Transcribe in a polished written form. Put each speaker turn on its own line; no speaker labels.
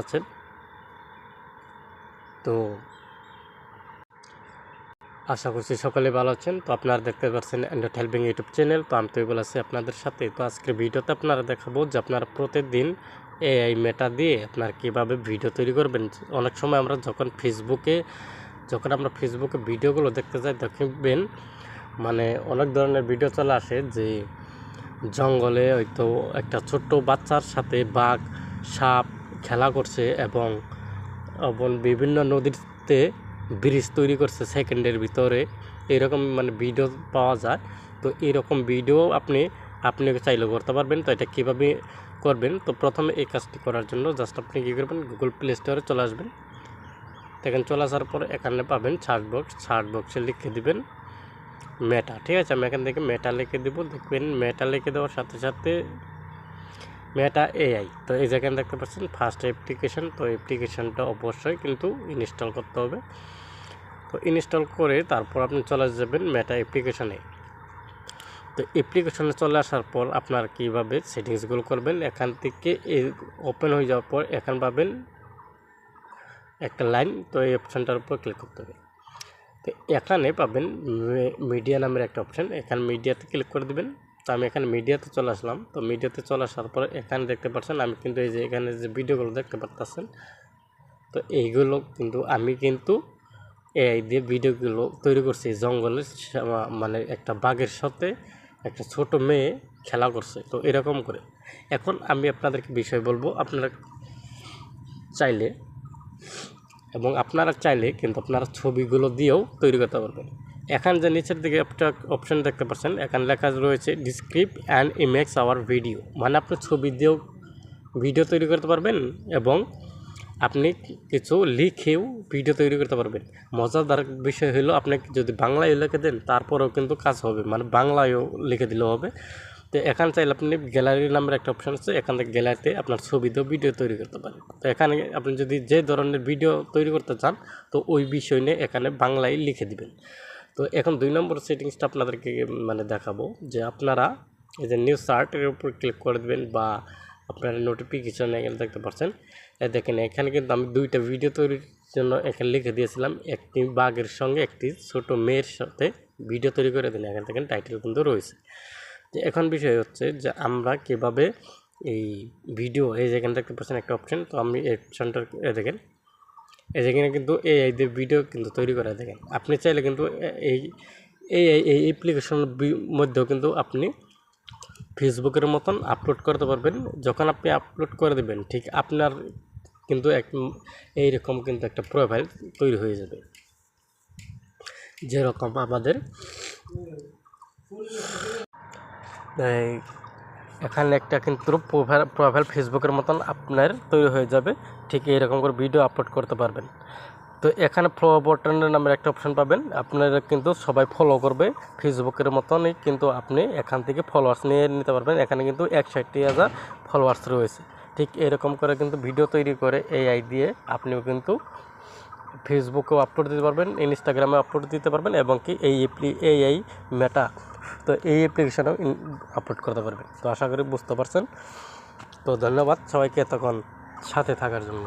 আছেন? তো আশা করছি সকলে ভালো আছেন। তো আপনারা দেখতে পাচ্ছেন অ্যান্ড্রয়েড হেল্পিং ইউটিউব চ্যানেল। তো আমি তৈবুল আছি আপনাদের সাথে। তো আজকের ভিডিওতে আপনারা দেখাবো যে আপনারা প্রতিদিন এআই মেটা দিয়ে আপনারা কীভাবে ভিডিও তৈরি করবেন। অনেক সময় আমরা যখন আমরা ফেসবুকে ভিডিওগুলো দেখতে যাই, দেখবেন মানে অনেক ধরনের ভিডিও চলে আসে যে জঙ্গলে হয়তো একটা ছোট্ট বাচ্চার সাথে বাঘ সাপ খেলা করছে এবং বিভিন্ন নদীতে ব্রিজ তৈরি করছে সেকেন্ডের ভিতরে, এরকম মানে ভিডিও পাওয়া যায়। তো এরকম ভিডিও আপনি চাইলেও করতে পারবেন। তো এটা কীভাবে করবেন? তো প্রথমে এই কাজটি করার জন্য জাস্ট আপনি কী করবেন, গুগল প্লে স্টোরে চলে আসবেন। এখানে চলে আসার পর এখানে পাবেন সার্চ বক্সে লিখে দিবেন মেটা। ঠিক আছে, আমি এখান থেকে মেটা লিখে দেব। দেখবেন মেটা লিখে দেওয়ার সাথে সাথে মেটা এআই, তো এই জায়গায় দেখতে পাচ্ছেন ফার্স্ট অ্যাপ্লিকেশন। তো অ্যাপ্লিকেশনটা অবশ্যই কিন্তু ইনস্টল করতে হবে। তো ইনস্টল করে তারপর আপনি চলে যাবেন মেটা অ্যাপ্লিকেশনে। তো অ্যাপ্লিকেশনে চলে আসার পর আপনার কীভাবে সেটিংসগুলো করবেন, এখান থেকে ওপেন হয়ে যাওয়ার পর এখানে পাবেন একটা লাইন। তো এই অপশানটার উপর ক্লিক করতে হবে। তো এখানে পাবেন মিডিয়া নামের একটা অপশান, এখানে মিডিয়াতে ক্লিক করে দেবেন। তো আমি এখানে মিডিয়াতে চলে আসলাম। তো মিডিয়াতে চলে আসার পরে এখানে দেখতে পাচ্ছেন আমি কিন্তু এই যে এখানে যে ভিডিওগুলো দেখতে পাচ্ছেন, তো এইগুলো কিন্তু আমি এআই দিয়ে ভিডিওগুলো তৈরি করছি। জঙ্গলের মানে একটা বাঘের সাথে একটা ছোট মেয়ে খেলা করছে, তো এরকম করে। এখন আমি আপনাদেরকে বিষয় বলবো, আপনারা চাইলে কিন্তু আপনারা ছবিগুলো দিয়েও তৈরি করতে পারবেন। এখানে যে নিচের দিকে একটা অপশান দেখতে পাচ্ছেন, এখানে লেখা রয়েছে ডিসক্রিপ্ট অ্যান্ড ইমেজ আওয়ার ভিডিও, মানে আপনি ছবি দিয়েও ভিডিও তৈরি করতে পারবেন এবং আপনি কিছু লিখেও ভিডিও তৈরি করতে পারবেন। মজাদার বিষয় হলো আপনি যদি বাংলায় লিখে দেন তারপরেও কিন্তু কাজ হবে, মানে বাংলায়ও লিখে দিলেও হবে। তো এখানে চাইলে আপনি গ্যালারি নামের একটা অপশান আছে, এখান থেকে গ্যালারিতে আপনার ছবি দিয়েও ভিডিও তৈরি করতে পারেন। তো এখানে আপনি যদি যে ধরনের ভিডিও তৈরি করতে চান, তো ওই বিষয় নিয়ে এখানে বাংলায় লিখে দিবেন। তো এখন 2 নম্বর সেটিংসটা আপনাদেরকে মানে দেখাবো, যে আপনারা এই যে নিউ সার্টের উপর ক্লিক করে দেবেন বা আপনারা নোটিফিকেশন এখানে দেখতে পাচ্ছেন। দেখেন এখানে কিন্তু আমি 2টা ভিডিও তৈরির জন্য এখানে লিখে দিয়েছিলাম, একটি বাঘের সঙ্গে একটি ছোট মেয়ের সাথে ভিডিও তৈরি করে দিন। এখান থেকে টাইটেল কিন্তু রয়েছে। যে এখন বিষয় হচ্ছে যে আমরা কীভাবে এই ভিডিও, এই যেখানে দেখতে পাচ্ছেন একটা অপশান, তো আমি এই অপশানটা দেখেন, এই যেখানে কিন্তু এআই দিয়ে ভিডিও কিন্তু তৈরি করে। দেখেন আপনি চাইলে কিন্তু এই অ্যাপ্লিকেশনের মধ্যেও কিন্তু আপনি ফেসবুকের মতন আপলোড করতে পারবেন। যখন আপনি আপলোড করে দেবেন, ঠিক আপনার কিন্তু এইরকম কিন্তু একটা প্রোফাইল তৈরি হয়ে যাবে, যেরকম আমাদের এখানে একটা কিন্তু প্রোফাইল ফেসবুকের মতন আপনার তৈরি হয়ে যাবে। ঠিক এইরকম করে ভিডিও আপলোড করতে পারবেন। তো এখানে ফলো বাটনের নামের একটা অপশান পাবেন, আপনারা কিন্তু সবাই ফলো করবে ফেসবুকের মতনই, কিন্তু আপনি এখান থেকে ফলোয়ার্স নিয়ে নিতে পারবেন। এখানে কিন্তু 61,000 ফলোয়ার্স রয়েছে। ঠিক এরকম করে কিন্তু ভিডিও তৈরি করে এআই দিয়ে আপনিও কিন্তু ফেসবুকেও আপলোড দিতে পারবেন, ইনস্টাগ্রামে আপলোড দিতে পারবেন এবং কি এই মেটা, তো এই অ্যাপ্লিকেশনেও আপলোড করতে পারবেন। তো আশা করি বুঝতে পারছেন। তো ধন্যবাদ সবাইকে এতক্ষণ সাথে থাকার জন্য।